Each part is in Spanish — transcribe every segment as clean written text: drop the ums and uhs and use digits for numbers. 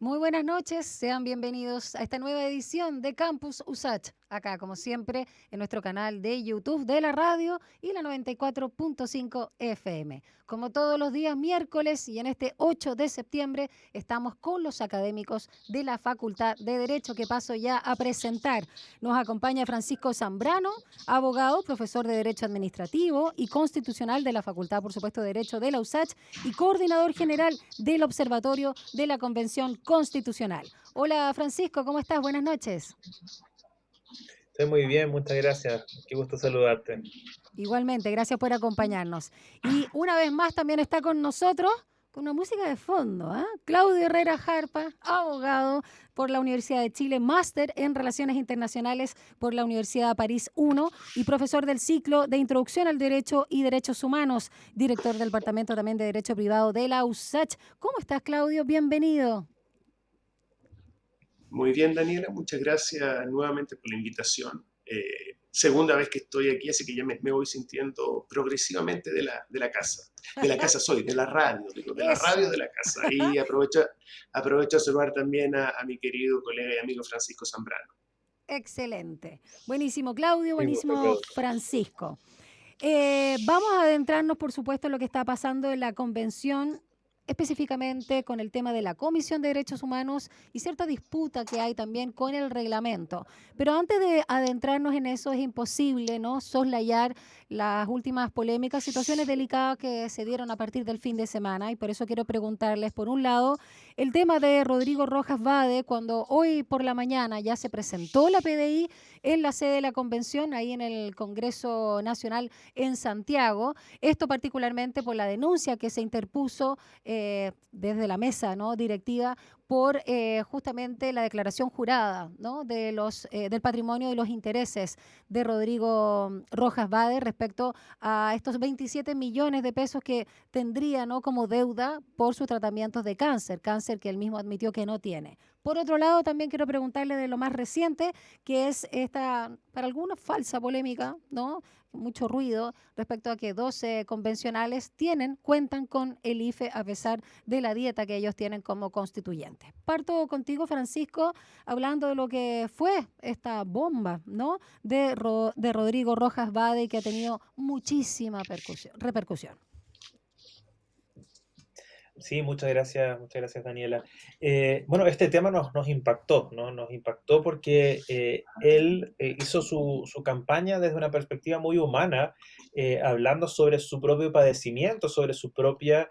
Muy buenas noches, sean bienvenidos a esta nueva edición de Campus USACH. Acá, como siempre, en nuestro canal de YouTube de la radio y la 94.5 FM. Como todos los días miércoles y en este 8 de septiembre estamos con los académicos de la Facultad de Derecho que paso ya a presentar. Nos acompaña Francisco Zambrano, abogado, profesor de Derecho Administrativo y Constitucional de la Facultad, por supuesto, de Derecho de la USACH y coordinador general del Observatorio de la Convención Constitucional. Hola Francisco, ¿cómo estás? Buenas noches. Estoy muy bien, muchas gracias. Qué gusto saludarte. Igualmente, gracias por acompañarnos. Y una vez más también está con nosotros, con una música de fondo, Claudio Herrera Jarpa, abogado por la Universidad de Chile, máster en Relaciones Internacionales por la Universidad París I y profesor del ciclo de Introducción al Derecho y Derechos Humanos, director del Departamento también de Derecho Privado de la USACH. ¿Cómo estás, Claudio? Bienvenido. Muy bien, Daniela, muchas gracias nuevamente por la invitación. Segunda vez que estoy aquí, así que ya me voy sintiendo progresivamente de la casa. De la casa soy, de la radio, digo, de la radio Eso. de la casa. Y aprovecho a saludar también a mi querido colega y amigo Francisco Zambrano. Excelente. Buenísimo, Claudio. Qué gusto, Buenísimo, Claudio. Francisco. Vamos a adentrarnos, por supuesto, en lo que está pasando en la convención, específicamente con el tema de la Comisión de Derechos Humanos y cierta disputa que hay también con el reglamento. Pero antes de adentrarnos en eso, es imposible, ¿no?, soslayar las últimas polémicas, situaciones delicadas que se dieron a partir del fin de semana. Y por eso quiero preguntarles, por un lado, el tema de Rodrigo Rojas Vade, cuando hoy por la mañana ya se presentó la PDI en la sede de la convención, ahí en el Congreso Nacional en Santiago. Esto particularmente por la denuncia que se interpuso desde la mesa, ¿no?, directiva por justamente la declaración jurada, ¿no?, de del patrimonio y los intereses de Rodrigo Rojas Vade respecto a estos 27 millones de pesos que tendría, ¿no?, como deuda por sus tratamientos de cáncer, cáncer que él mismo admitió que no tiene. Por otro lado, también quiero preguntarle de lo más reciente, que es esta, para algunos, falsa polémica, ¿no?, mucho ruido respecto a que 12 convencionales cuentan con el IFE a pesar de la dieta que ellos tienen como constituyentes. Parto contigo, Francisco, hablando de lo que fue esta bomba, ¿no?, de Rodrigo Rojas Vade, que ha tenido muchísima repercusión. Sí, muchas gracias, Daniela. Bueno, este tema nos impactó, ¿no? Nos impactó porque él hizo su campaña desde una perspectiva muy humana, hablando sobre su propio padecimiento, sobre su propia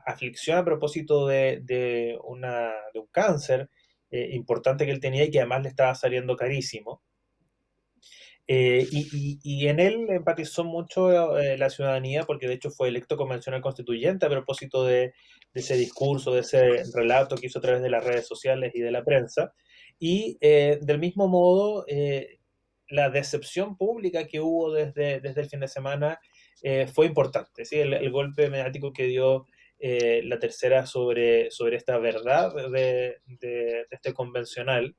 aflicción a propósito de un cáncer importante que él tenía y que además le estaba saliendo carísimo. Y en él empatizó mucho la ciudadanía, porque de hecho fue electo convencional constituyente a propósito de ese discurso, de ese relato que hizo a través de las redes sociales y de la prensa. Y del mismo modo, la decepción pública que hubo desde el fin de semana fue importante. ¿Sí? El golpe mediático que dio la tercera sobre esta verdad de este convencional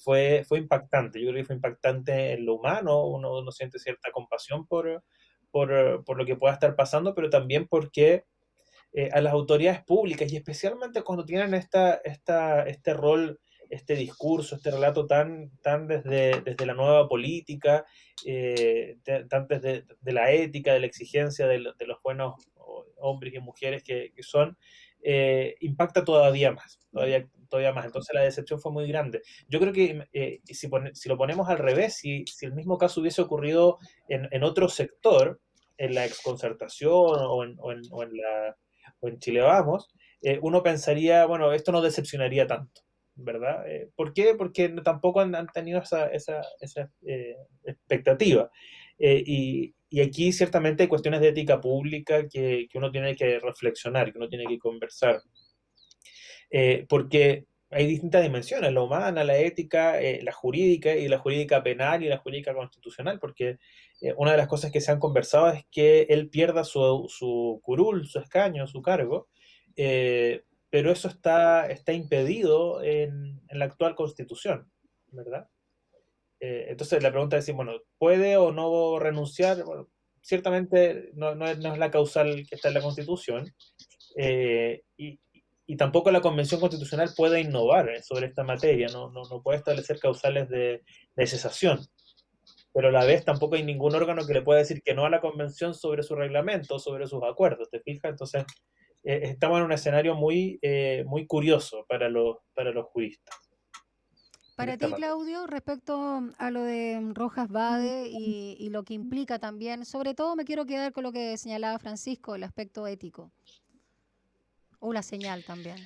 fue impactante. Yo creo que fue impactante en lo humano, uno siente cierta compasión por lo que pueda estar pasando, pero también porque a las autoridades públicas, y especialmente cuando tienen este rol, este discurso, este relato tan desde la nueva política, tan desde de la ética, de la exigencia de los buenos hombres y mujeres que son, impacta todavía más. Entonces la decepción fue muy grande. Yo creo que si lo ponemos al revés, si el mismo caso hubiese ocurrido en otro sector, en la exconcertación o en Chile Vamos, uno pensaría, bueno, esto no decepcionaría tanto, ¿verdad? ¿Por qué? Porque tampoco han tenido esa expectativa. Y aquí ciertamente hay cuestiones de ética pública que uno tiene que reflexionar, que uno tiene que conversar. Porque hay distintas dimensiones, la humana, la ética, la jurídica, y la jurídica penal y la jurídica constitucional, porque una de las cosas que se han conversado es que él pierda su curul, su escaño, su cargo, pero eso está impedido en la actual constitución, ¿verdad? Entonces la pregunta es si, bueno, ¿puede o no renunciar? Bueno, ciertamente no es la causal que está en la constitución, y y tampoco la Convención Constitucional puede innovar sobre esta materia, no puede establecer causales de cesación, pero a la vez tampoco hay ningún órgano que le pueda decir que no a la Convención sobre su reglamento, sobre sus acuerdos, ¿te fijas? Entonces, estamos en un escenario muy curioso para los juristas en Para esta ti, materia. Claudio, respecto a lo de Rojas Vade y lo que implica también, sobre todo me quiero quedar con lo que señalaba Francisco, el aspecto ético, o la señal también.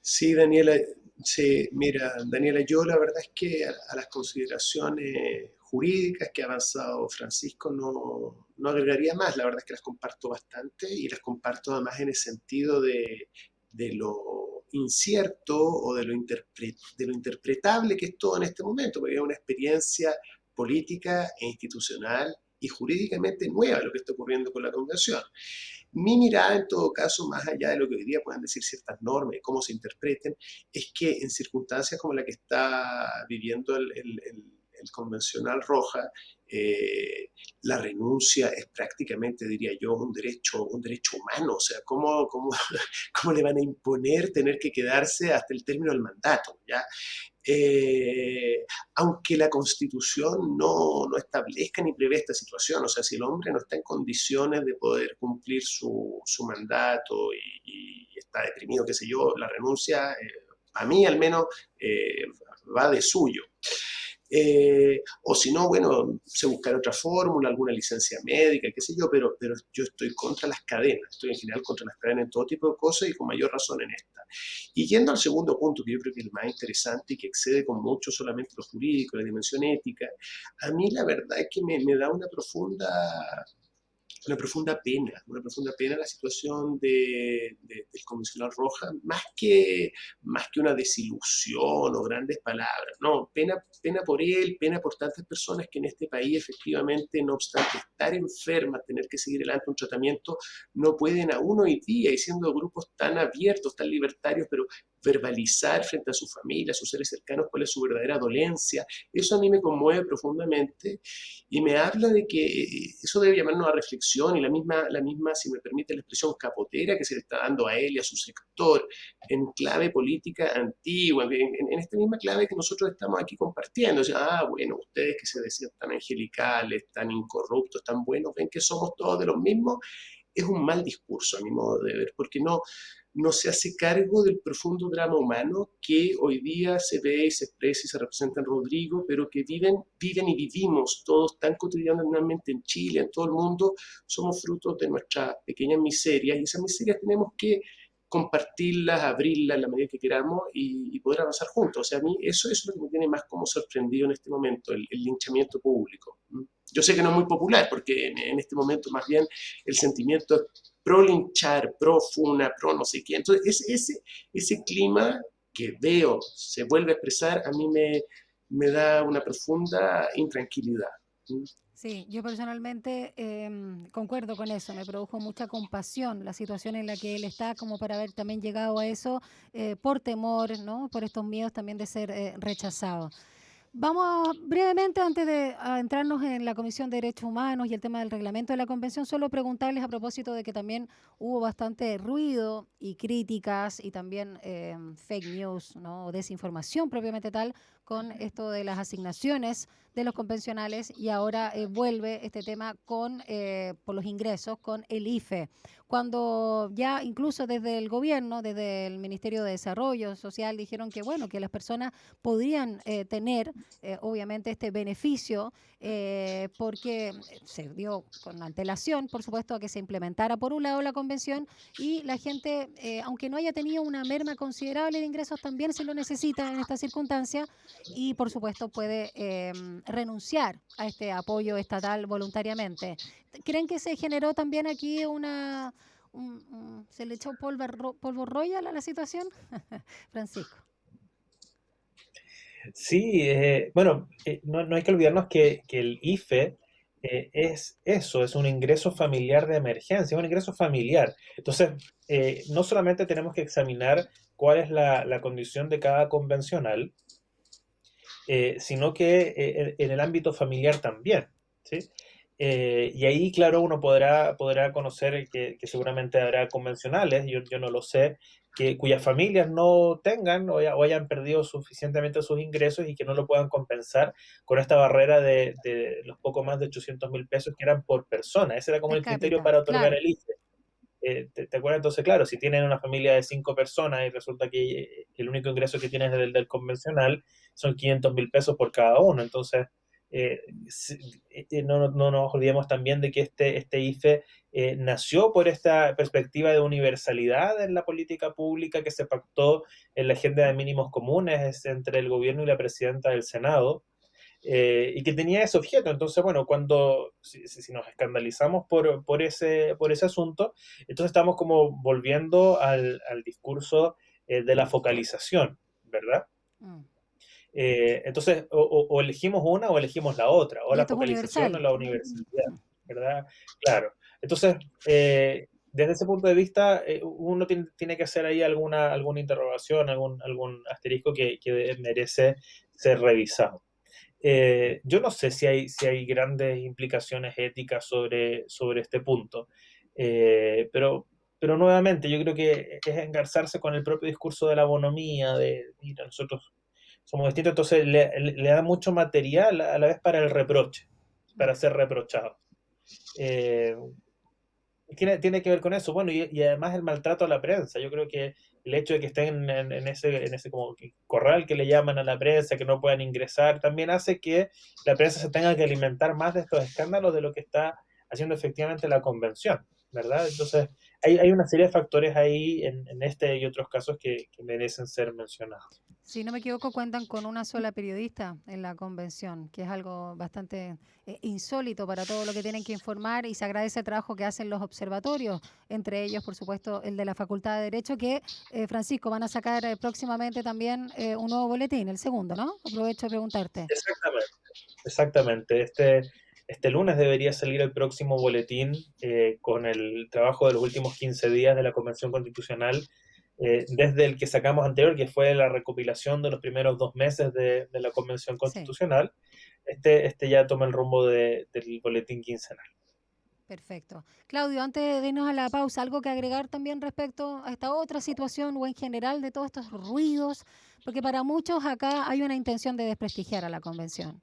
Sí, Daniela, sí, mira, Daniela, yo la verdad es que a las consideraciones jurídicas que ha avanzado Francisco no agregaría más. La verdad es que las comparto bastante y las comparto además en el sentido de lo incierto o de lo interpretable que es todo en este momento, porque es una experiencia política e institucional y jurídicamente nueva lo que está ocurriendo con la Convención. Mi mirada, en todo caso, más allá de lo que hoy día puedan decir ciertas normas y cómo se interpreten, es que en circunstancias como la que está viviendo el convencional Roja, eh, la renuncia es prácticamente, diría yo, un derecho humano. O sea, ¿cómo le van a imponer tener que quedarse hasta el término del mandato? ¿Ya? eh, Aunque la Constitución no establezca ni prevé esta situación, o sea, si el hombre no está en condiciones de poder cumplir su mandato y está deprimido, qué sé yo, la renuncia, a mí al menos, eh, va de suyo. O si no, bueno, se buscará otra fórmula, alguna licencia médica, qué sé yo, pero yo estoy contra las cadenas, estoy en general contra las cadenas en todo tipo de cosas y con mayor razón en esta. Y yendo al segundo punto, que yo creo que es el más interesante y que excede con mucho solamente lo jurídico, la dimensión ética, a mí la verdad es que me da una profunda pena la situación del comisionado Roja, más que una desilusión o grandes palabras, no, pena por él, pena por tantas personas que en este país efectivamente, no obstante estar enfermas, tener que seguir adelante un tratamiento, no pueden aún hoy día, y siendo grupos tan abiertos, tan libertarios, pero verbalizar frente a su familia, a sus seres cercanos, cuál es su verdadera dolencia. Eso a mí me conmueve profundamente y me habla de que eso debe llamarnos a reflexión y la misma, si me permite la expresión, capotera que se le está dando a él y a su sector en clave política antigua, en esta misma clave que nosotros estamos aquí compartiendo. O sea, bueno, ustedes que se decían tan angelicales, tan incorruptos, tan buenos, ven que somos todos de los mismos, es un mal discurso a mi modo de ver, porque no se hace cargo del profundo drama humano que hoy día se ve y se expresa y se representa en Rodrigo, pero que viven y vivimos todos tan cotidianamente en Chile, en todo el mundo. Somos frutos de nuestras pequeñas miserias y esas miserias tenemos que compartirlas, abrirlas en la medida que queramos y poder avanzar juntos. O sea, a mí eso es lo que me tiene más como sorprendido en este momento, el linchamiento público. Yo sé que no es muy popular porque en este momento más bien el sentimiento es pro linchar, pro funa, pro no sé qué. Entonces, ese clima que veo se vuelve a expresar, a mí me da una profunda intranquilidad. Sí, yo personalmente concuerdo con eso, me produjo mucha compasión la situación en la que él está, como para haber también llegado a eso por temor, ¿no? Por estos miedos también de ser rechazado. Vamos brevemente, antes de entrarnos en la Comisión de Derechos Humanos y el tema del reglamento de la Convención, solo preguntarles a propósito de que también hubo bastante ruido y críticas y también fake news, ¿no? O desinformación propiamente tal con esto de las asignaciones de los convencionales y ahora vuelve este tema con por los ingresos con el IFE. Cuando ya incluso desde el gobierno, desde el Ministerio de Desarrollo Social, dijeron que bueno, que las personas podrían tener obviamente este beneficio porque se dio con antelación, por supuesto, a que se implementara por un lado la convención y la gente, aunque no haya tenido una merma considerable de ingresos, también se lo necesita en esta circunstancia y por supuesto puede renunciar a este apoyo estatal voluntariamente. ¿Creen que se generó también aquí se le echó polvo royal a la situación? Francisco. Sí, bueno, no hay que olvidarnos que el IFE es eso, es un ingreso familiar de emergencia, es un ingreso familiar. Entonces, no solamente tenemos que examinar cuál es la condición de cada convencional, sino que en el ámbito familiar también, ¿sí? Y ahí, claro, uno podrá conocer que seguramente habrá convencionales, yo no lo sé, cuyas familias no tengan o hayan perdido suficientemente sus ingresos y que no lo puedan compensar con esta barrera de los poco más de 800.000 pesos que eran por persona. Ese era como Per el criterio cápita, para otorgar claro. el IFE. ¿Te acuerdas? Entonces, claro, si tienen una familia de 5 personas y resulta que el único ingreso que tienes del convencional son 500.000 pesos por cada uno. Entonces, eh, no nos olvidemos también de que este IFE nació por esta perspectiva de universalidad en la política pública que se pactó en la agenda de mínimos comunes entre el gobierno y la presidenta del Senado, y que tenía ese objeto. Entonces, bueno, si nos escandalizamos por ese asunto, entonces estamos como volviendo al discurso de la focalización, ¿verdad? Mm. Entonces, o elegimos una o elegimos la otra, o Y la esto es focalización o universal. la universalidad, ¿verdad? Claro. Entonces, desde ese punto de vista, uno tiene que hacer ahí alguna interrogación, algún asterisco que merece ser revisado. Yo no sé si hay grandes implicaciones éticas sobre este punto, pero nuevamente yo creo que es engarzarse con el propio discurso de la bonomía, mira, nosotros somos distintos, entonces le da mucho material a la vez para el reproche, Mm. para ser reprochado. Eh, tiene que ver con eso. Bueno, y además el maltrato a la prensa. Yo creo que el hecho de que estén en ese como corral que le llaman a la prensa, que no puedan ingresar, también hace que la prensa se tenga que alimentar más de estos escándalos de lo que está haciendo efectivamente la convención, ¿verdad? Entonces, hay una serie de factores ahí en este y otros casos que merecen ser mencionados. Si no me equivoco, cuentan con una sola periodista en la convención, que es algo bastante insólito para todo lo que tienen que informar y se agradece el trabajo que hacen los observatorios, entre ellos, por supuesto, el de la Facultad de Derecho, que, Francisco, van a sacar próximamente también un nuevo boletín, el segundo, ¿no? Aprovecho de preguntarte. Exactamente, exactamente. Este lunes debería salir el próximo boletín con el trabajo de los últimos 15 días de la Convención Constitucional, desde el que sacamos anterior, que fue la recopilación de los primeros 2 meses de la Convención Sí. Constitucional. Este ya toma el rumbo del boletín quincenal. Perfecto. Claudio, antes de irnos a la pausa, ¿algo que agregar también respecto a esta otra situación o en general de todos estos ruidos? Porque para muchos acá hay una intención de desprestigiar a la convención.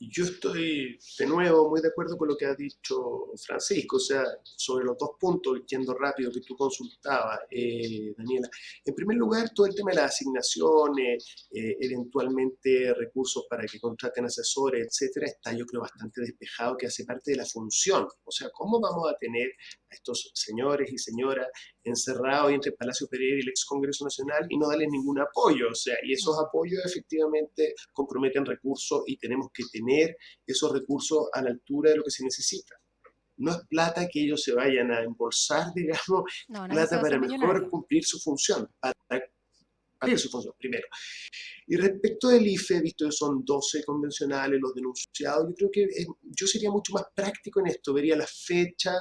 Yo estoy de nuevo muy de acuerdo con lo que ha dicho Francisco, o sea, sobre los dos puntos, yendo rápido, que tú consultabas, Daniela. En primer lugar, todo el tema de las asignaciones, eventualmente recursos para que contraten asesores, etcétera, está yo creo bastante despejado, que hace parte de la función. O sea, ¿cómo vamos a tener a estos señores y señoras encerrados entre Palacio Pereira y el ex Congreso Nacional y no darles ningún apoyo? O sea, y esos Mm. apoyos efectivamente comprometen recursos y tenemos que tener esos recursos a la altura de lo que se necesita. No es plata que ellos se vayan a embolsar, digamos, No, nadie se plata va a hacer para mejor millonario. cumplir su función, para cumplir su función, primero. Y respecto del IFE, visto que son 12 convencionales, los denunciados, yo creo que yo sería mucho más práctico en esto, vería la fecha,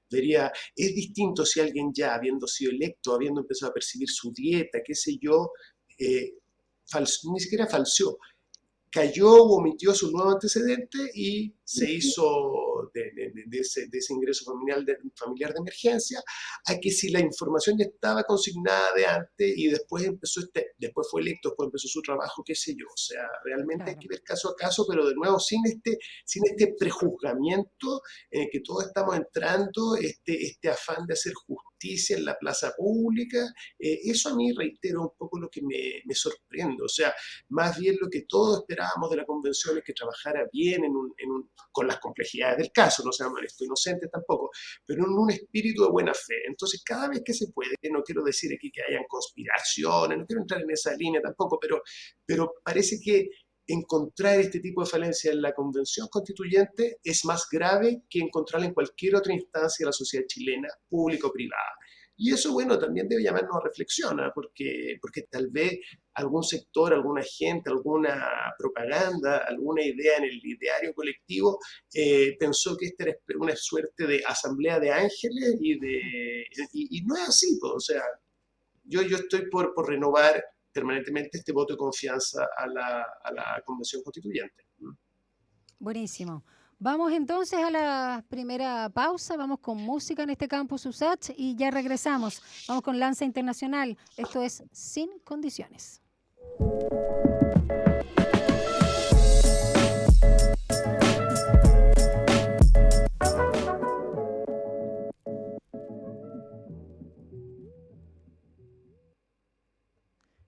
es distinto si alguien ya, habiendo sido electo, habiendo empezado a percibir su dieta, qué sé yo, eh, ni siquiera falseó, cayó o omitió su nuevo antecedente y se hizo de ese ingreso familiar de emergencia, a que si la información ya estaba consignada de antes y después fue electo, después empezó su trabajo, qué sé yo. O sea, realmente hay Claro. que ver caso a caso, pero de nuevo sin este prejuzgamiento en el que todos estamos entrando, este afán de hacer justicia en la plaza pública. Eso a mí, reitero, un poco lo que me sorprende. O sea, más bien lo que todos esperábamos de la convención es que trabajara bien con las complejidades del caso, no seamos inocentes tampoco, pero en un espíritu de buena fe. Entonces, cada vez que se puede, no quiero decir aquí que hayan conspiraciones, no quiero entrar en esa línea tampoco, pero parece que encontrar este tipo de falencia en la convención constituyente es más grave que encontrarla en cualquier otra instancia de la sociedad chilena, pública o privada. Y eso, bueno, también debe llamarnos a reflexión, ¿eh? Porque tal vez algún sector, alguna gente, alguna propaganda, alguna idea en el ideario colectivo pensó que esta era una suerte de asamblea de ángeles y no es así, pues. O sea, yo estoy por renovar permanentemente este voto de confianza a la Convención Constituyente. Buenísimo. Vamos entonces a la primera pausa, vamos con música en este campus USACH y ya regresamos. Vamos con Lanza Internacional. Esto es Sin Condiciones.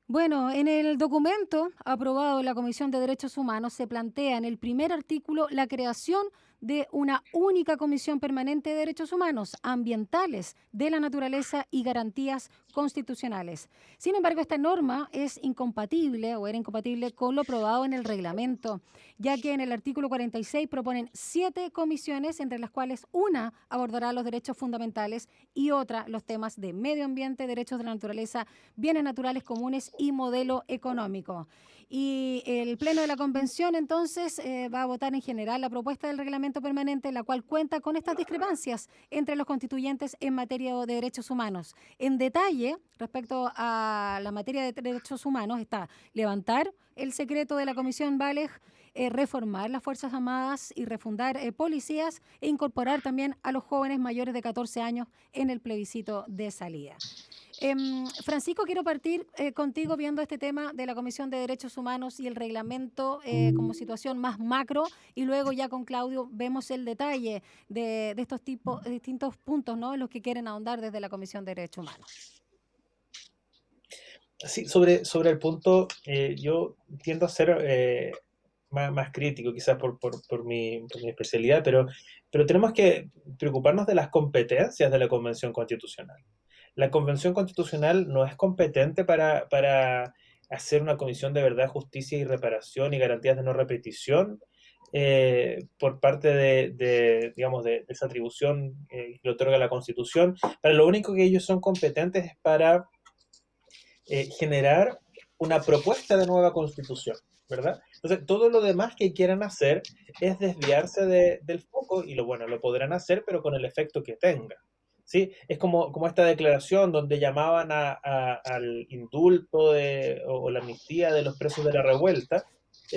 Bueno, en el documento aprobado en la Comisión de Derechos Humanos se plantea en el primer artículo la creación de una única Comisión Permanente de Derechos Humanos, ambientales, de la naturaleza y garantías constitucionales. Sin embargo, esta norma es incompatible o era incompatible con lo aprobado en el reglamento, ya que en el artículo 46 proponen 7 comisiones, entre las cuales una abordará los derechos fundamentales y otra los temas de medio ambiente, derechos de la naturaleza, bienes naturales comunes y modelo económico. Y el Pleno de la Convención entonces va a votar en general la propuesta del reglamento permanente, la cual cuenta con estas discrepancias entre los constituyentes en materia de derechos humanos. En detalle, respecto a la materia de derechos humanos, está levantar el secreto de la Comisión Valeg, reformar las Fuerzas Armadas y refundar policías e incorporar también a los jóvenes mayores de 14 años en el plebiscito de salida. Francisco, quiero partir contigo viendo este tema de la Comisión de Derechos Humanos y el reglamento como situación más macro, y luego ya con Claudio vemos el detalle de estos distintos puntos, ¿no?, en los que quieren ahondar desde la Comisión de Derechos Humanos. Sí, sobre el punto, yo tiendo a ser más crítico, quizás por mi especialidad, pero tenemos que preocuparnos de las competencias de la Convención Constitucional. La Convención Constitucional no es competente para hacer una comisión de verdad, justicia y reparación y garantías de no repetición por parte digamos, de esa atribución que le otorga la Constitución. Para lo único que ellos son competentes es para generar una propuesta de nueva constitución, ¿verdad? Entonces, todo lo demás que quieran hacer es desviarse del foco y lo podrán hacer, pero con el efecto que tenga. ¿Sí? Es como esta declaración donde llamaban al indulto o la amnistía de los presos de la revuelta.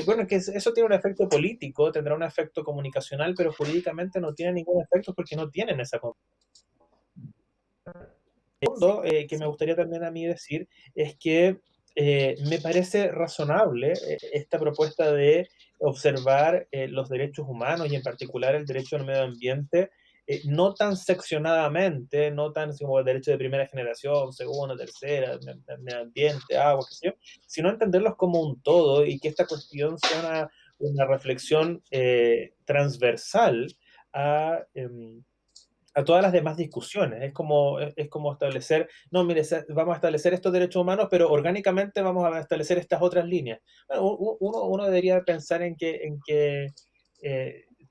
Bueno, que eso tiene un efecto político, tendrá un efecto comunicacional, pero jurídicamente no tiene ningún efecto porque no tienen esa segundo, que me gustaría también a mí decir es que me parece razonable esta propuesta de observar los derechos humanos y en particular el derecho al medio ambiente, no tan seccionadamente, no tan como el derecho de primera generación, segunda, tercera, medio ambiente, agua, qué sé yo, sino entenderlos como un todo y que esta cuestión sea una reflexión transversal a todas las demás discusiones. Es como establecer, no, mire, vamos a establecer estos derechos humanos, pero orgánicamente vamos a establecer estas otras líneas. Bueno, uno debería pensar en que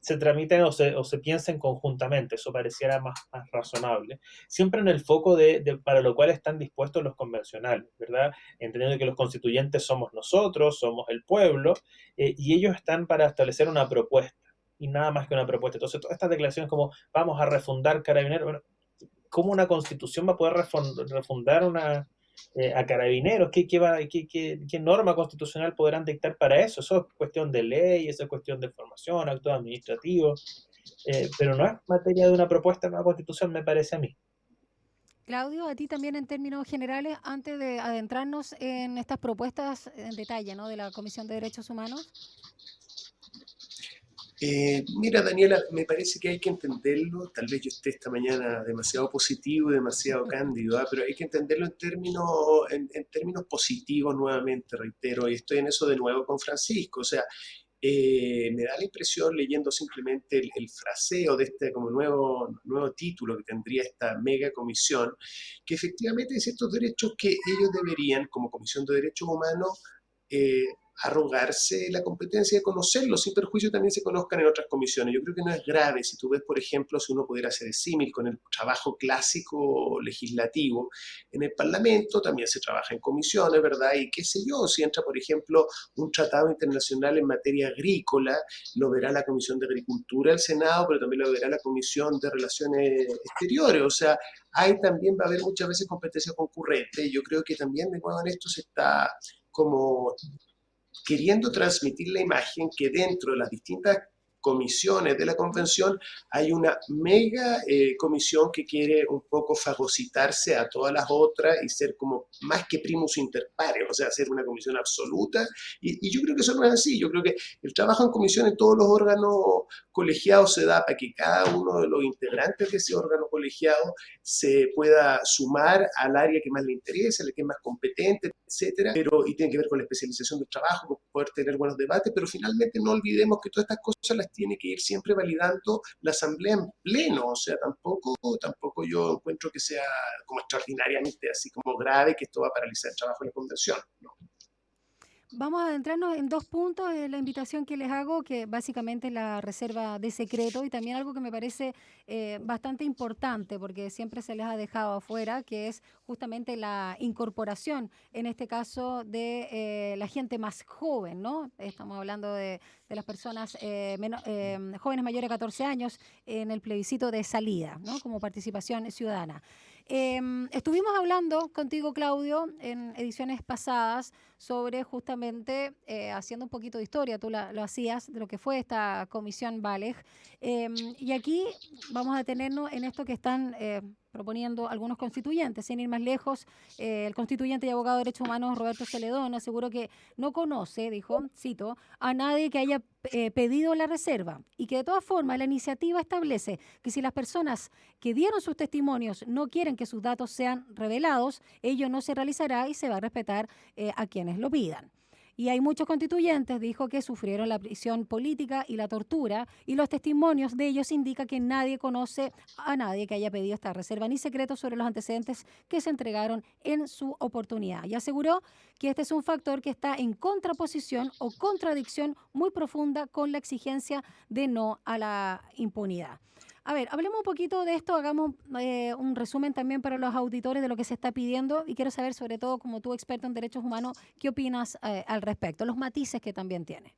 se tramiten o se piensen conjuntamente, eso pareciera más razonable. Siempre en el foco para lo cual están dispuestos los convencionales, ¿verdad? Entendiendo que los constituyentes somos nosotros, somos el pueblo, y ellos están para establecer una propuesta y nada más que una propuesta. Entonces, todas estas declaraciones como vamos a refundar Carabineros, bueno, ¿cómo una constitución va a poder refundar a Carabineros? ¿Qué norma constitucional podrán dictar para eso? Eso es cuestión de ley, eso es cuestión de formación, actos administrativos, pero no es materia de una propuesta de una constitución, me parece a mí. Claudio, a ti también en términos generales, antes de adentrarnos en estas propuestas en detalle, ¿no?, de la Comisión de Derechos Humanos. Mira, Daniela, me parece que hay que entenderlo. Tal vez yo esté esta mañana demasiado positivo y demasiado cándido, pero hay que entenderlo en términos positivos nuevamente, reitero, y estoy en eso de nuevo con Francisco. O sea, me da la impresión, leyendo simplemente el fraseo de este como nuevo título que tendría esta mega comisión, que efectivamente hay ciertos derechos que ellos deberían, como Comisión de Derechos Humanos, eh, arrogarse la competencia de conocerlos, sin perjuicio también se conozcan en otras comisiones. Yo creo que no es grave si tú ves, por ejemplo, si uno pudiera hacer el símil con el trabajo clásico legislativo. En el Parlamento también se trabaja en comisiones, ¿verdad? Y qué sé yo, si entra, por ejemplo, un tratado internacional en materia agrícola, lo verá la Comisión de Agricultura del Senado, pero también lo verá la Comisión de Relaciones Exteriores. O sea, ahí también va a haber muchas veces competencia concurrente. Yo creo que también de nuevo en esto se está como queriendo transmitir la imagen que dentro de las distintas comisiones de la convención, hay una mega comisión que quiere un poco fagocitarse a todas las otras y ser como más que primus inter pares, o sea, ser una comisión absoluta. Y yo creo que eso no es así. Yo creo que el trabajo en comisión en todos los órganos colegiados se da para que cada uno de los integrantes de ese órgano colegiado se pueda sumar al área que más le interesa, al que es más competente, etcétera, y tiene que ver con la especialización del trabajo, con poder tener buenos debates, pero finalmente no olvidemos que todas estas cosas las tiene que ir siempre validando la asamblea en pleno, o sea, tampoco yo encuentro que sea como extraordinariamente así como grave que esto va a paralizar el trabajo de la convención, ¿no? Vamos a adentrarnos en dos puntos de la invitación que les hago, que básicamente es la reserva de secreto y también algo que me parece bastante importante, porque siempre se les ha dejado afuera, que es justamente la incorporación, en este caso, de la gente más joven, ¿no? Estamos hablando de las personas jóvenes mayores de 14 años en el plebiscito de salida, ¿no? Como participación ciudadana. Estuvimos hablando contigo, Claudio, en ediciones pasadas sobre justamente haciendo un poquito de historia, tú lo hacías, de lo que fue esta comisión Valeg. Y aquí vamos a detenernos en esto que están proponiendo algunos constituyentes. Sin ir más lejos, el constituyente y abogado de derechos humanos Roberto Celedón aseguró que no conoce, dijo, cito, a nadie que haya pedido la reserva y que de todas formas la iniciativa establece que si las personas que dieron sus testimonios no quieren que sus datos sean revelados, ello no se realizará y se va a respetar a quienes lo pidan. Y hay muchos constituyentes, dijo, que sufrieron la prisión política y la tortura, y los testimonios de ellos indican que nadie conoce a nadie que haya pedido esta reserva ni secreto sobre los antecedentes que se entregaron en su oportunidad. Y aseguró que este es un factor que está en contraposición o contradicción muy profunda con la exigencia de no a la impunidad. A ver, hablemos un poquito de esto, hagamos un resumen también para los auditores de lo que se está pidiendo y quiero saber, sobre todo como tú experto en derechos humanos, ¿qué opinas al respecto? Los matices que también tiene.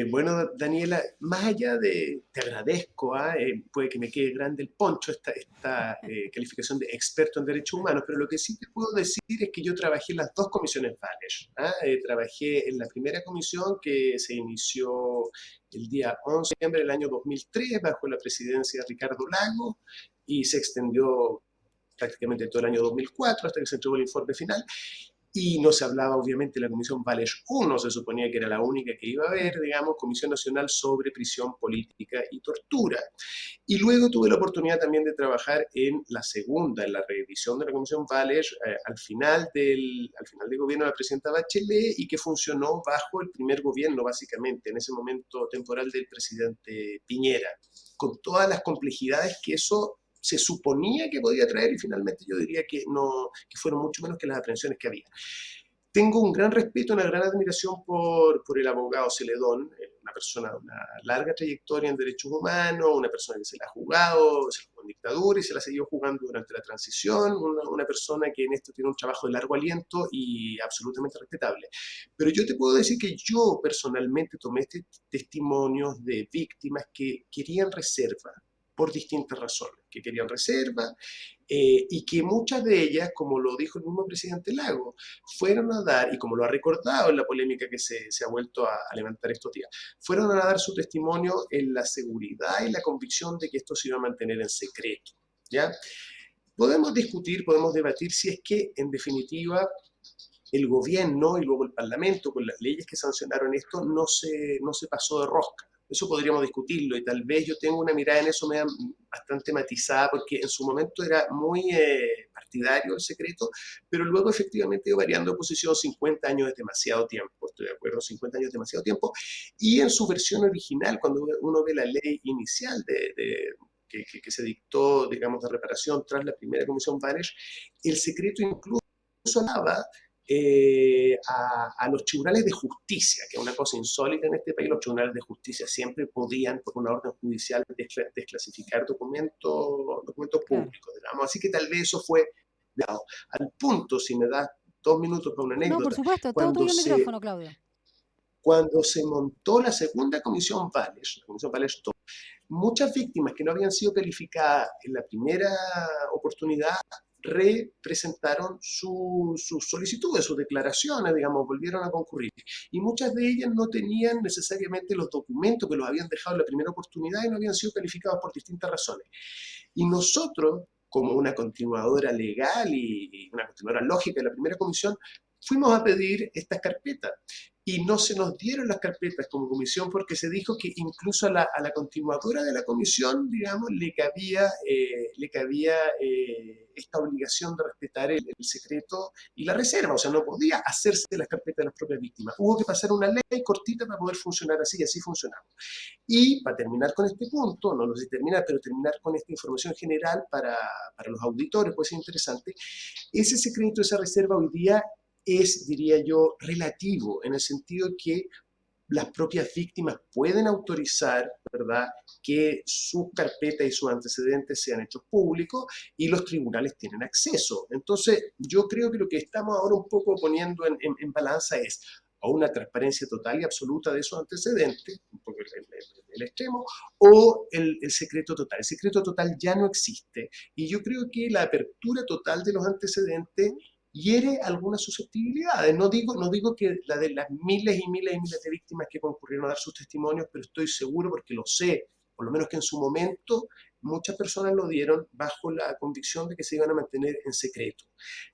Bueno, Daniela, más allá te agradezco, puede que me quede grande el poncho esta calificación de experto en derechos humanos, pero lo que sí te puedo decir es que yo trabajé en las dos comisiones Valeg. Trabajé en la primera comisión que se inició el día 11 de septiembre del año 2003 bajo la presidencia de Ricardo Lago y se extendió prácticamente todo el año 2004 hasta que se entregó el informe final. Y no se hablaba obviamente de la Comisión Valeg 1, se suponía que era la única que iba a haber, digamos, Comisión Nacional sobre Prisión Política y Tortura. Y luego tuve la oportunidad también de trabajar en la segunda, en la revisión de la Comisión Valeg, al final del gobierno de la presidenta Bachelet y que funcionó bajo el primer gobierno, básicamente, en ese momento temporal del presidente Piñera, con todas las complejidades que eso se suponía que podía traer y finalmente yo diría que no, que fueron mucho menos que las aprehensiones que había. Tengo un gran respeto, una gran admiración por el abogado Celedón, una persona de una larga trayectoria en derechos humanos, una persona que se la ha jugado en dictadura y se la ha seguido jugando durante la transición, una persona que en esto tiene un trabajo de largo aliento y absolutamente respetable. Pero yo te puedo decir que yo personalmente tomé testimonios de víctimas que querían reserva por distintas razones, que querían reserva y que muchas de ellas, como lo dijo el mismo presidente Lago, fueron a dar, y como lo ha recordado en la polémica que se ha vuelto a levantar estos días, fueron a dar su testimonio en la seguridad y la convicción de que esto se iba a mantener en secreto, ¿ya? Podemos discutir, podemos debatir si es que, en definitiva, el gobierno y luego el Parlamento, con las leyes que sancionaron esto, no se pasó de rosca. Eso podríamos discutirlo y tal vez yo tengo una mirada en eso bastante matizada porque en su momento era muy partidario el secreto, pero luego efectivamente iba variando de posición. 50 años es demasiado tiempo, estoy de acuerdo, 50 años es demasiado tiempo. Y en su versión original, cuando uno ve la ley inicial que se dictó, digamos, de reparación tras la primera comisión Valeg, el secreto incluso hablaba a los tribunales de justicia, que es una cosa insólita en este país. Los tribunales de justicia siempre podían, por una orden judicial, desclasificar documentos Claro. públicos, digamos. Así que tal vez eso fue al punto, si me das 2 minutos para una No, por anécdota, supuesto, todo cuando tuyo el se, micrófono, Claudio. cuando se montó la segunda comisión Valeg, la comisión Valeg, muchas víctimas que no habían sido calificadas en la primera oportunidad representaron sus solicitudes, sus declaraciones, digamos, volvieron a concurrir. Y muchas de ellas no tenían necesariamente los documentos que los habían dejado en la primera oportunidad y no habían sido calificados por distintas razones. Y nosotros, como una continuadora legal y una continuadora lógica de la primera comisión, fuimos a pedir estas carpetas y no se nos dieron las carpetas como comisión porque se dijo que incluso a la continuadora de la comisión, digamos, le cabía esta obligación de respetar el secreto y la reserva, o sea, no podía hacerse las carpetas de las propias víctimas. Hubo que pasar una ley cortita para poder funcionar así, y así funcionamos. Y para terminar con este punto, no lo sé terminar, pero terminar con esta información general para los auditores, puede ser interesante, ese secreto, esa reserva hoy día es, diría yo, relativo, en el sentido que las propias víctimas pueden autorizar, ¿verdad?, que sus carpetas y sus antecedentes sean hechos públicos y los tribunales tienen acceso. Entonces, yo creo que lo que estamos ahora un poco poniendo en balanza es o una transparencia total y absoluta de esos antecedentes, un poco el extremo, o el secreto total. El secreto total ya no existe y yo creo que la apertura total de los antecedentes hiere algunas susceptibilidades. No digo que la de las miles y miles y miles de víctimas que concurrieron a dar sus testimonios, pero estoy seguro porque lo sé, por lo menos que en su momento muchas personas lo dieron bajo la convicción de que se iban a mantener en secreto.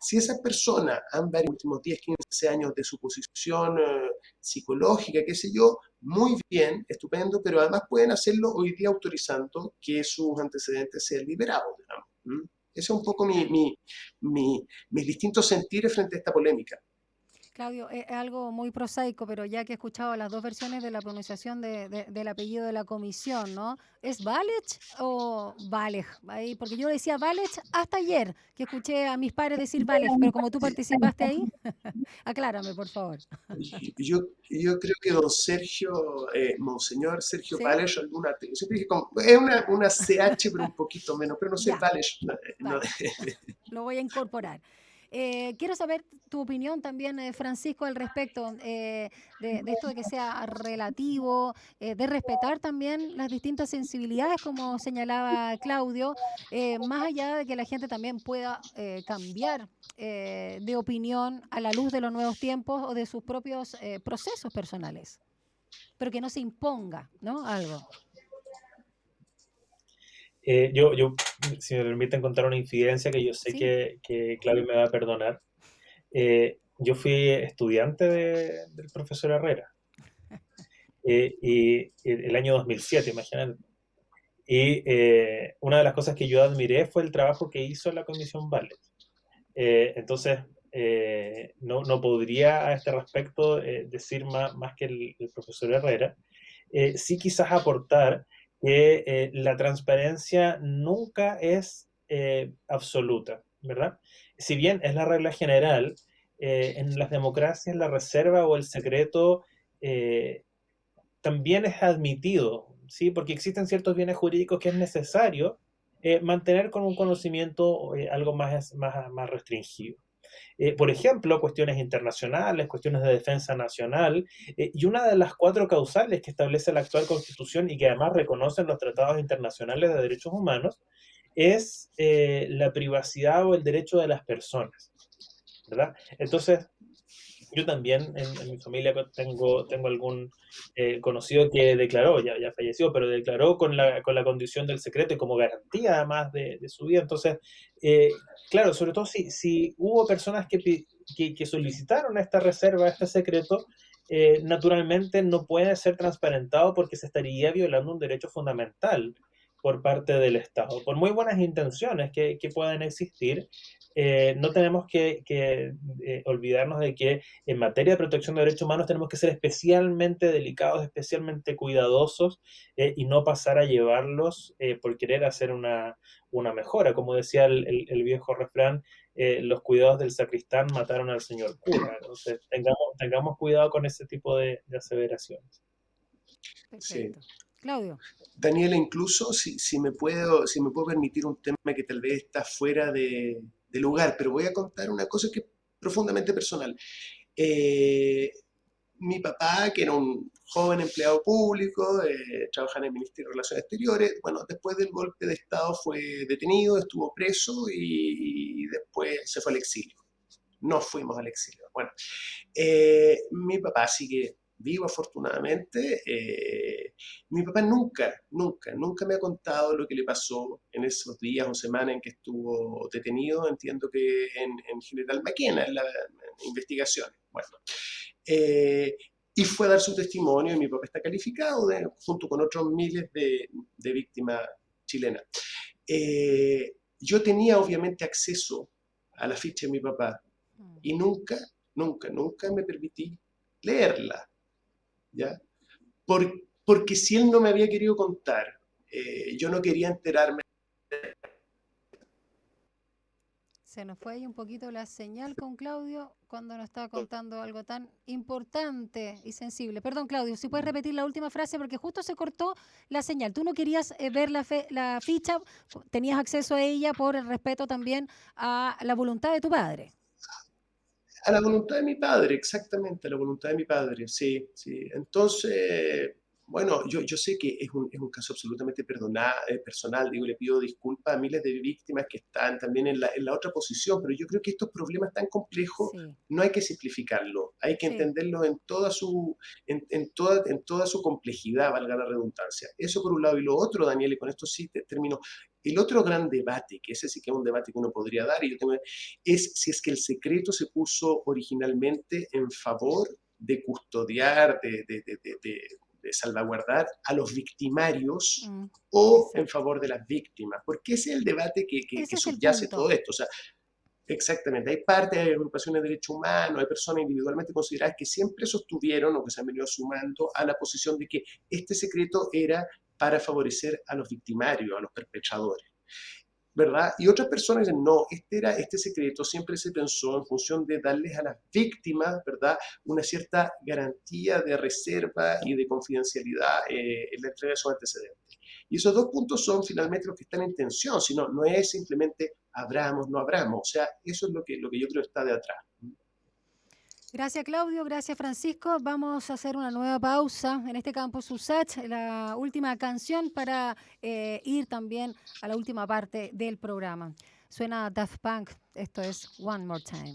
Si esas personas han dado los últimos 10, 15 años de su posición psicológica, qué sé yo, muy bien, estupendo, pero además pueden hacerlo hoy día autorizando que sus antecedentes sean liberados, digamos. ¿Mm? Ese es un poco mis distintos sentires frente a esta polémica. Claudio, es algo muy prosaico, pero ya que he escuchado las dos versiones de la pronunciación del apellido de la comisión, ¿no? ¿Es Valech o Valej? Ahí, porque yo decía Valech hasta ayer, que escuché a mis padres decir Valej, pero como tú participaste ahí, aclárame, por favor. Yo creo que don Sergio, Monseñor Sergio ¿Sí? Valech, siempre dije es una CH, pero un poquito menos, pero no sé, Ya, Valech. vale. Lo voy a incorporar. Quiero saber tu opinión también, Francisco, al respecto de esto de que sea relativo, de respetar también las distintas sensibilidades, como señalaba Claudio, más allá de que la gente también pueda cambiar de opinión a la luz de los nuevos tiempos o de sus propios procesos personales, pero que no se imponga, ¿no? Algo. Yo, si me permiten contar una infidencia que yo sé Sí. que Claudio me va a perdonar. Yo fui estudiante del profesor Herrera y el año 2007, imagínate. Y una de las cosas que yo admiré fue el trabajo que hizo la Comisión Ballet. Entonces, no podría a este respecto decir más que el profesor Herrera. Sí quizás aportar que la transparencia nunca es absoluta, ¿verdad? Si bien es la regla general, en las democracias la reserva o el secreto también es admitido, ¿sí? Porque existen ciertos bienes jurídicos que es necesario mantener con un conocimiento algo más restringido. Por ejemplo, cuestiones internacionales, cuestiones de defensa nacional, y una de las 4 causales que establece la actual Constitución y que además reconocen los tratados internacionales de derechos humanos es la privacidad o el derecho de las personas, ¿verdad? Entonces, yo también en mi familia tengo algún conocido que declaró, ya falleció, pero declaró con la condición del secreto y como garantía además de su vida. Entonces, claro, sobre todo si hubo personas que solicitaron esta reserva, este secreto, naturalmente no puede ser transparentado porque se estaría violando un derecho fundamental por parte del Estado. Por muy buenas intenciones que puedan existir, no tenemos que olvidarnos de que en materia de protección de derechos humanos tenemos que ser especialmente delicados, especialmente cuidadosos y no pasar a llevarlos por querer hacer una mejora. Como decía el viejo refrán, los cuidados del sacristán mataron al señor cura. Entonces, tengamos cuidado con ese tipo de aseveraciones. Sí. Perfecto. Claudio. Daniela, incluso si me puedo permitir un tema que tal vez está fuera de lugar, pero voy a contar una cosa que es profundamente personal. Eh, Mi papá, que era un joven empleado público, trabajaba en el Ministerio de Relaciones Exteriores, bueno, después del golpe de Estado fue detenido, estuvo preso y después se fue al exilio. No fuimos al exilio. Bueno, mi papá sigue vivo afortunadamente. Mi papá nunca me ha contado lo que le pasó en esos días o semanas en que estuvo detenido, entiendo que en General Maquena, en las investigaciones. Bueno, y fue a dar su testimonio y mi papá está calificado junto con otros miles de víctimas chilenas. Yo tenía obviamente acceso a la ficha de mi papá y nunca me permití leerla, ¿ya? Porque si él no me había querido contar, yo no quería enterarme. Se nos fue ahí un poquito la señal con Claudio cuando nos estaba contando algo tan importante y sensible. Perdón, Claudio, si puedes repetir la última frase porque justo se cortó la señal. Tú no querías ver la ficha, tenías acceso a ella por el respeto también a la voluntad de tu padre. A la voluntad de mi padre, exactamente, a la voluntad de mi padre, sí, sí. Entonces, bueno, yo sé que es un caso absolutamente personal, digo, le pido disculpas a miles de víctimas que están también en la otra posición, pero yo creo que estos problemas tan complejos Sí, no hay que simplificarlo, hay que sí. entenderlos en toda su complejidad, valga la redundancia. Eso por un lado, y lo otro, Daniel, y con esto sí termino, el otro gran debate, que ese sí que es un debate que uno podría dar, es si es que el secreto se puso originalmente en favor de custodiar, de salvaguardar a los victimarios o en Exacto. favor de las víctimas, porque ese es el debate Ese que es el subyace punto. todo esto. O sea, exactamente, hay partes, hay agrupaciones de derechos humanos, hay personas individualmente consideradas que siempre sostuvieron o que se han venido sumando a la posición de que este secreto era para favorecer a los victimarios, a los perpetradores, ¿verdad? Y otras personas dicen, no, este secreto siempre se pensó en función de darles a las víctimas, ¿verdad?, una cierta garantía de reserva y de confidencialidad en la entrega de sus antecedentes. Y esos dos puntos son finalmente los que están en tensión, sino no es simplemente abramos, no abramos, o sea, eso es lo que yo creo está de atrás. Gracias, Claudio. Gracias, Francisco. Vamos a hacer una nueva pausa en este Campus USACH, la última canción para ir también a la última parte del programa. Suena Daft Punk. Esto es One More Time.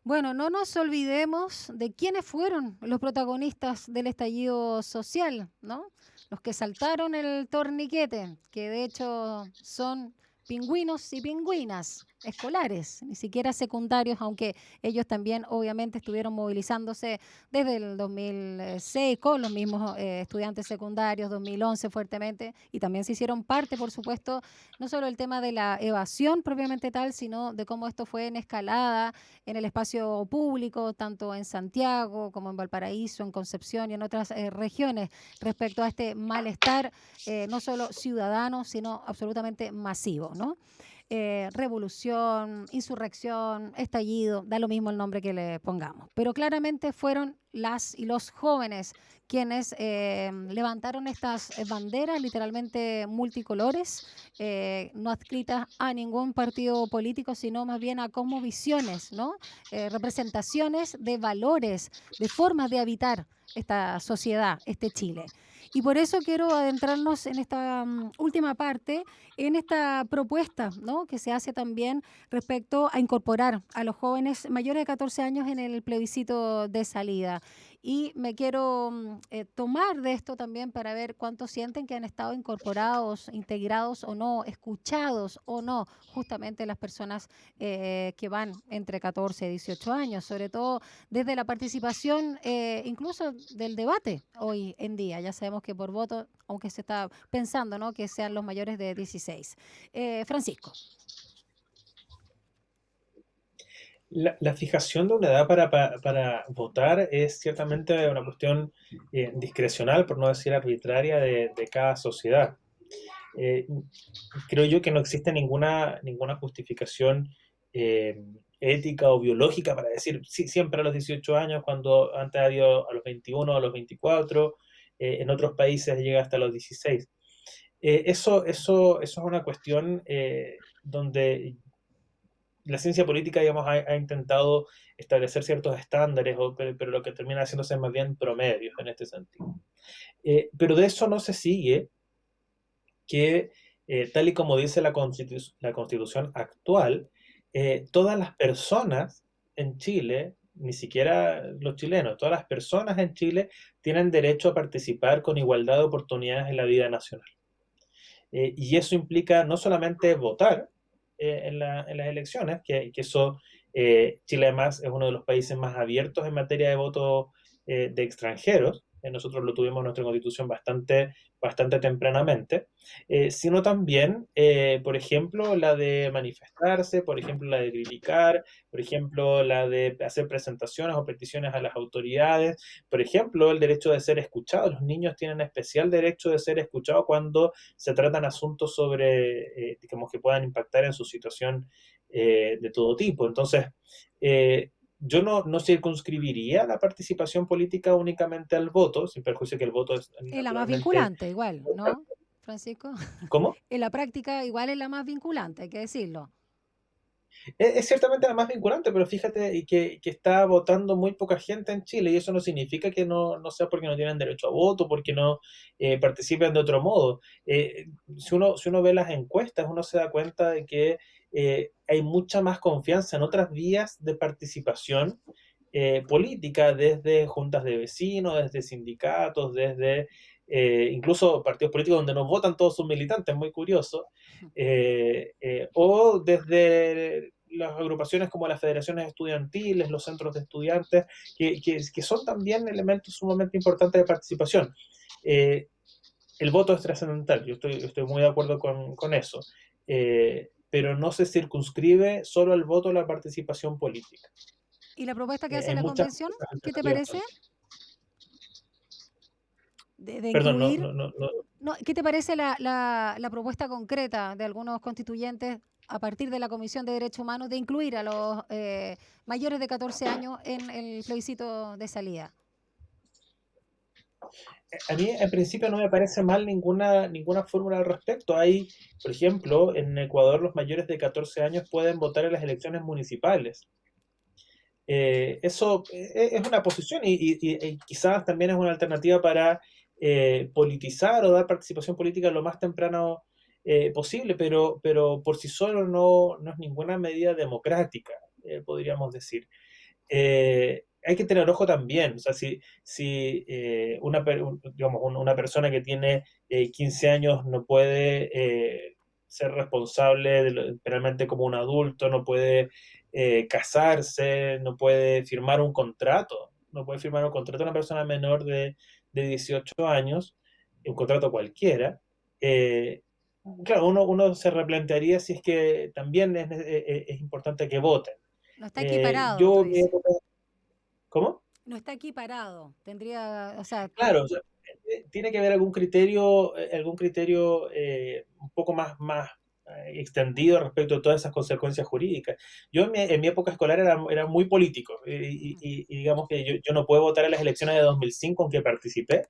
Bueno, no nos olvidemos de quiénes fueron los protagonistas del estallido social, ¿no? Los que saltaron el torniquete, que de hecho son pingüinos y pingüinas escolares, ni siquiera secundarios, aunque ellos también obviamente estuvieron movilizándose desde el 2006 con los mismos estudiantes secundarios, 2011 fuertemente, y también se hicieron parte, por supuesto, no solo el tema de la evasión propiamente tal, sino de cómo esto fue en escalada en el espacio público, tanto en Santiago como en Valparaíso, en Concepción y en otras regiones, respecto a este malestar, no solo ciudadano, sino absolutamente masivo, ¿no? Revolución, insurrección, estallido, da lo mismo el nombre que le pongamos. Pero claramente fueron las y los jóvenes quienes levantaron estas banderas literalmente multicolores, no adscritas a ningún partido político, sino más bien a cosmovisiones, ¿no? Representaciones de valores, de formas de habitar esta sociedad, este Chile. Y por eso quiero adentrarnos en esta última parte, en esta propuesta, ¿no?, que se hace también respecto a incorporar a los jóvenes mayores de 14 años en el plebiscito de salida. Y me quiero tomar de esto también para ver cuántos sienten que han estado incorporados, integrados o no, escuchados o no, justamente las personas que van entre 14 y 18 años, sobre todo desde la participación incluso del debate hoy en día. Ya sabemos que por voto, aunque se está pensando, ¿no?, que sean los mayores de 16. Francisco. La fijación de una edad para votar es ciertamente una cuestión discrecional, por no decir arbitraria, de cada sociedad. Eh, Creo yo que no existe ninguna justificación ética o biológica para decir sí, siempre a los 18 años, cuando antes ha ido a los 21, a los 24, en otros países llega hasta los 16. Eso es una cuestión donde la ciencia política, digamos, ha intentado establecer ciertos estándares, pero lo que termina haciéndose es más bien promedios en este sentido. Pero de eso no se sigue que, tal y como dice la Constitución actual, todas las personas en Chile, ni siquiera los chilenos, todas las personas en Chile tienen derecho a participar con igualdad de oportunidades en la vida nacional. Y eso implica no solamente votar en las elecciones, que eso, Chile además es uno de los países más abiertos en materia de voto de extranjeros. Nosotros lo tuvimos en nuestra constitución bastante tempranamente, sino también, por ejemplo, la de manifestarse, por ejemplo, la de criticar, por ejemplo, la de hacer presentaciones o peticiones a las autoridades, por ejemplo, el derecho de ser escuchados. Los niños tienen especial derecho de ser escuchados cuando se tratan asuntos digamos, que puedan impactar en su situación de todo tipo. Entonces, yo no circunscribiría la participación política únicamente al voto, sin perjuicio que el voto es Es la más naturalmente... vinculante, igual, ¿no, Francisco? ¿Cómo? En la práctica, igual es la más vinculante, hay que decirlo. Es ciertamente la más vinculante, pero fíjate que está votando muy poca gente en Chile y eso no significa que no sea porque no tienen derecho a voto, porque no participen de otro modo. Si uno ve las encuestas, uno se da cuenta de que hay mucha más confianza en otras vías de participación política, desde juntas de vecinos, desde sindicatos, desde incluso partidos políticos donde no votan todos sus militantes, muy curioso, o desde las agrupaciones como las federaciones estudiantiles, los centros de estudiantes, que son también elementos sumamente importantes de participación. Eh, el voto es trascendental, yo estoy muy de acuerdo con eso, pero no se circunscribe solo al voto a la participación política. ¿Y la propuesta que hace Hay la muchas convención? otras ¿Qué te alternativas parece? políticas. De Perdón, incluir. No, ¿qué te parece la propuesta concreta de algunos constituyentes a partir de la Comisión de Derechos Humanos de incluir a los mayores de 14 años en el plebiscito de salida? A mí en principio no me parece mal ninguna fórmula al respecto. Hay, por ejemplo, en Ecuador los mayores de 14 años pueden votar en las elecciones municipales. Eso es una posición y quizás también es una alternativa para politizar o dar participación política lo más temprano posible, pero por sí solo no es ninguna medida democrática, podríamos decir. Hay que tener ojo también, o sea, si digamos, una persona que tiene 15 años no puede ser responsable penalmente como un adulto, no puede casarse, no puede firmar un contrato, no puede firmar un contrato a una persona menor de 18 años, un contrato cualquiera. eh, claro, uno se replantearía si es que también es importante que voten. No está equiparado, tú Yo, dices. ¿cómo? No está equiparado. Tendría, o sea, Claro, o sea, tiene que haber algún criterio un poco más extendido respecto a todas esas consecuencias jurídicas. Yo en mi época escolar era muy político y digamos que yo no puedo votar en las elecciones de 2005 aunque participé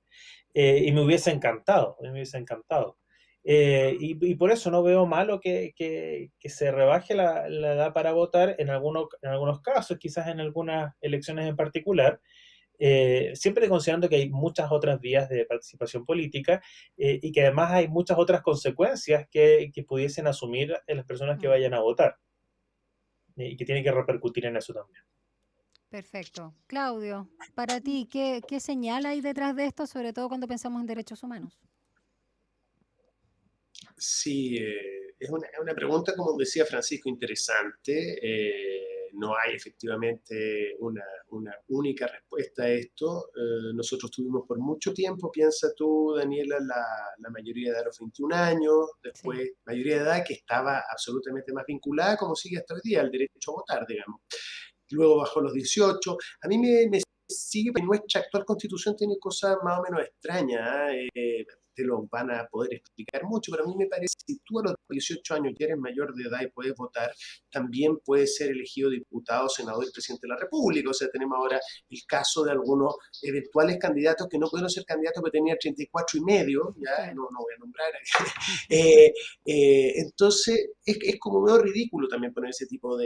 y me hubiese encantado, me hubiese encantado. Y por eso no veo malo que se rebaje la edad para votar en algunos casos, quizás en algunas elecciones en particular, siempre considerando que hay muchas otras vías de participación política y que además hay muchas otras consecuencias que pudiesen asumir las personas que mm, vayan a votar y que tienen que repercutir en eso también. perfecto. Claudio, para ti, ¿qué señal hay detrás de esto, sobre todo cuando pensamos en derechos humanos? Sí, es una pregunta, como decía Francisco, interesante. No hay efectivamente una única respuesta a esto. Nosotros tuvimos por mucho tiempo, piensa tú, Daniela, la mayoría de edad a los 21 años, Sí. después mayoría de edad que estaba absolutamente más vinculada, como sigue hasta hoy día, al derecho a votar, digamos. Luego bajó los 18. A mí me sigue, nuestra actual constitución tiene cosas más o menos extrañas. te lo van a poder explicar mucho, pero a mí me parece que si tú a los 18 años ya eres mayor de edad y puedes votar, también puedes ser elegido diputado, senador y presidente de la República. O sea, tenemos ahora el caso de algunos eventuales candidatos que no pudieron ser candidatos porque tenían 34 y medio, ya Claro. no voy a nombrar. Ujú. Entonces, es como medio ridículo también poner ese tipo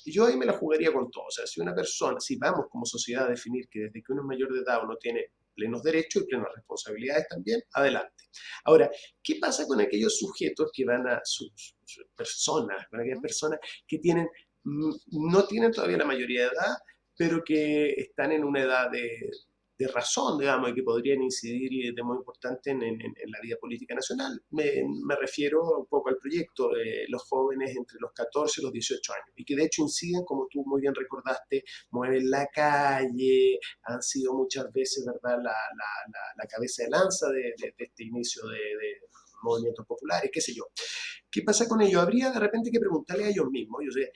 yo ahí me la jugaría con todo. O sea, si una persona, si vamos como sociedad a definir que desde que uno es mayor de edad uno tiene plenos derechos y plenas responsabilidades también, adelante. Ahora, ¿qué pasa con aquellos sujetos que van a sus personas, con aquellas personas que tienen, no tienen todavía la mayoría de edad, pero que están en una edad de razón, digamos, y que podrían incidir de muy importante en la vida política nacional? Me refiero un poco al proyecto de los jóvenes entre los 14 y los 18 años, y que de hecho inciden, como tú muy bien recordaste, mueven la calle, han sido muchas veces, ¿verdad?, la cabeza de lanza de este inicio de movimientos populares, qué sé yo. ¿Qué pasa con ellos? Habría de repente que preguntarle a ellos mismos, yo sé,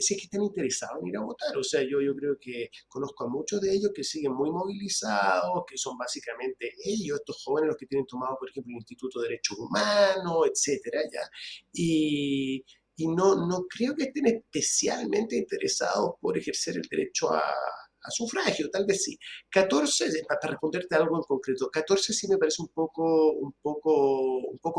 si es que están interesados en ir a votar. O sea, yo creo que conozco a muchos de ellos que siguen muy movilizados, que son básicamente ellos, estos jóvenes, los que tienen tomado, por ejemplo, el Instituto de Derechos Humanos, etcétera, ya. Y no creo que estén especialmente interesados por ejercer el derecho a sufragio, tal vez sí. 14, para responderte algo en concreto, 14 sí me parece un poco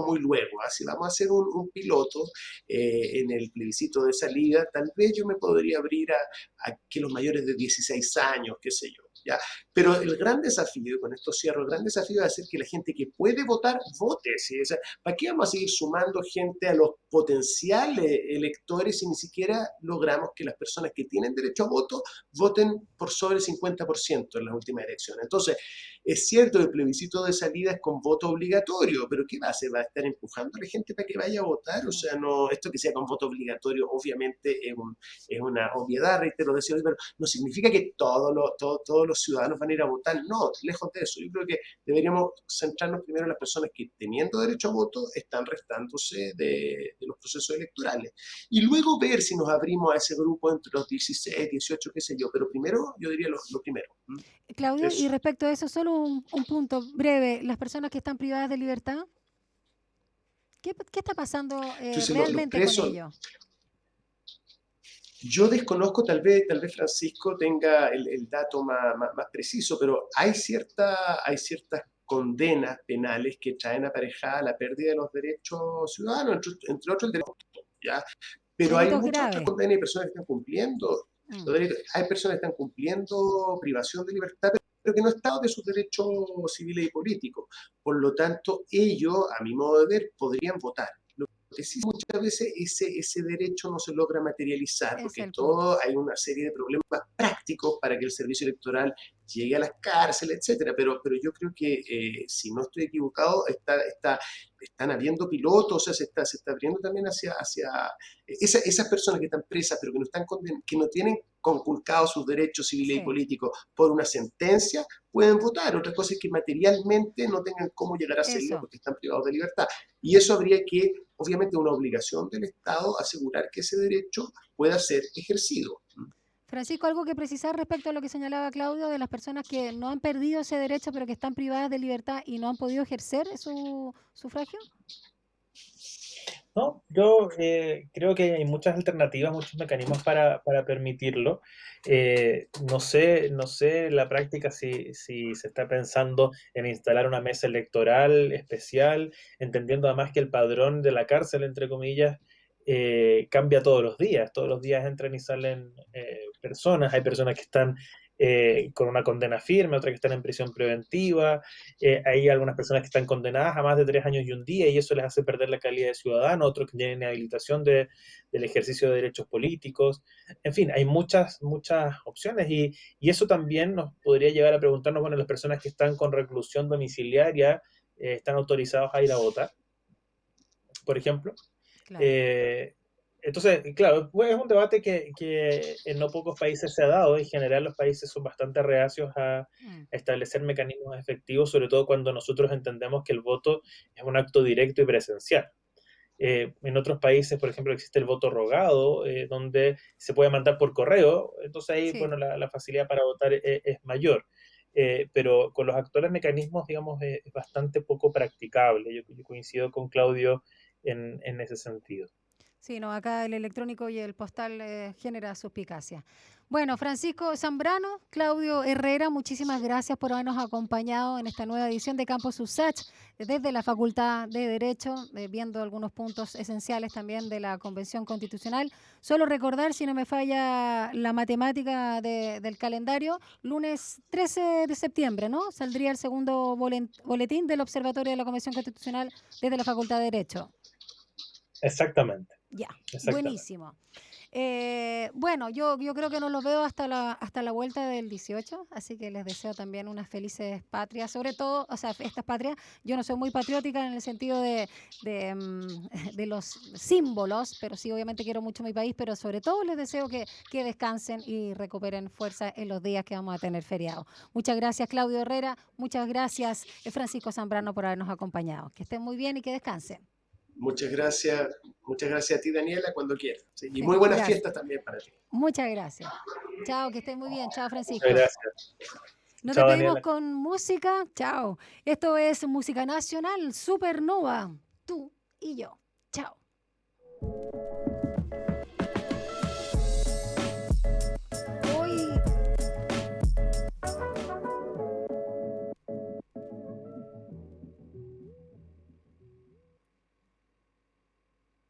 muy luego. Si vamos a hacer un piloto en el plebiscito de salida, tal vez yo me podría abrir a que los mayores de 16 años, qué sé yo. ¿Ya? Pero el gran desafío, y con esto cierro, el gran desafío es hacer que la gente que puede votar, vote. ¿Sí? O sea, ¿para qué vamos a seguir sumando gente a los potenciales electores si ni siquiera logramos que las personas que tienen derecho a voto voten por sobre el 50% en las últimas elecciones? Entonces, es cierto que el plebiscito de salida es con voto obligatorio, pero ¿qué va a hacer? ¿Va a estar empujando a la gente para que vaya a votar? O sea, no, esto que sea con voto obligatorio obviamente es una obviedad, reitero, decir, pero no significa que todos los ciudadanos van a ir a votar. No, lejos de eso. Yo creo que deberíamos centrarnos primero en las personas que, teniendo derecho a voto, están restándose de los procesos electorales. Y luego ver si nos abrimos a ese grupo entre los 16, 18, qué sé yo. Pero primero, yo diría lo primero. Claudio, y Eso. respecto a eso, solo un punto breve. Las personas que están privadas de libertad, ¿qué está pasando Entonces, los realmente con presos, ello? yo desconozco, tal vez Francisco tenga el dato más preciso, pero hay ciertas condenas penales que traen aparejada la pérdida de los derechos ciudadanos, entre otros el derecho, ¿ya? Pero hay Delitos muchas otras graves. condenas y personas que están cumpliendo Mm, los derechos. Hay personas que están cumpliendo privación de libertad, pero que no están de sus derechos civiles y políticos. Por lo tanto, ellos, a mi modo de ver, podrían votar. Lo que sí, muchas veces ese derecho no se logra materializar es porque el punto. hay una serie de problemas prácticos para que el servicio electoral llegue a las cárceles, etcétera. Pero yo creo que, si no estoy equivocado, están habiendo pilotos, o sea, se está abriendo también hacia esas personas que están presas, pero que que no tienen conculcados sus derechos civiles y Sí, políticos por una sentencia, pueden votar. Otra cosa es que materialmente no tengan cómo llegar a hacerlo eso. porque están privados de libertad. Y eso habría que, obviamente, una obligación del Estado asegurar que ese derecho pueda ser ejercido. Francisco, ¿algo que precisar respecto a lo que señalaba Claudio de las personas que no han perdido ese derecho pero que están privadas de libertad y no han podido ejercer su sufragio? No, yo creo que hay muchas alternativas, muchos mecanismos para permitirlo. No sé en la práctica si se está pensando en instalar una mesa electoral especial, entendiendo además que el padrón de la cárcel, entre comillas, cambia todos los días entran y salen personas, hay personas que están con una condena firme, otras que están en prisión preventiva, hay algunas personas que están condenadas a más de 3 años y un día y eso les hace perder la calidad de ciudadano, otros que tienen inhabilitación del ejercicio de derechos políticos. En fin, hay muchas opciones y eso también nos podría llevar a preguntarnos, bueno, las personas que están con reclusión domiciliaria están autorizados a ir a votar, por ejemplo. Claro. Eh, entonces, claro, pues es un debate que en no pocos países se ha dado. En general, los países son bastante reacios a Mm, establecer mecanismos efectivos, sobre todo cuando nosotros entendemos que el voto es un acto directo y presencial. En otros países, por ejemplo, existe el voto rogado, donde se puede mandar por correo, entonces ahí, sí. bueno, la facilidad para votar es mayor. pero con los actuales mecanismos, digamos, es bastante poco practicable. Yo coincido con Claudio en ese sentido. Sí, no, acá el electrónico y el postal genera suspicacia. Bueno, Francisco Zambrano, Claudio Herrera, muchísimas gracias por habernos acompañado en esta nueva edición de Campus USACH desde la Facultad de Derecho, viendo algunos puntos esenciales también de la Convención Constitucional. Solo recordar, si no me falla la matemática del calendario, lunes 13 de septiembre, ¿no? Saldría el segundo boletín del Observatorio de la Convención Constitucional desde la Facultad de Derecho. Exactamente. Ya, Exactamente. buenísimo. Bueno, yo creo que no los veo hasta la vuelta del 18, así que les deseo también unas felices patrias, sobre todo, o sea, estas patrias. Yo no soy muy patriótica en el sentido de los símbolos, pero sí, obviamente quiero mucho mi país, pero sobre todo les deseo que descansen y recuperen fuerza en los días que vamos a tener feriado. Muchas gracias, Claudio Herrera, muchas gracias, Francisco Zambrano, por habernos acompañado. Que estén muy bien y que descansen. Muchas gracias a ti, Daniela, cuando quieras. ¿Sí? Y muy buenas fiestas también para ti. Muchas gracias. Chao, que estén muy bien. Chao, Francisco. Muchas gracias. Nos Chao, despedimos Daniela. con música. Chao. Esto es Música Nacional Supernova. Tú y yo. Chao.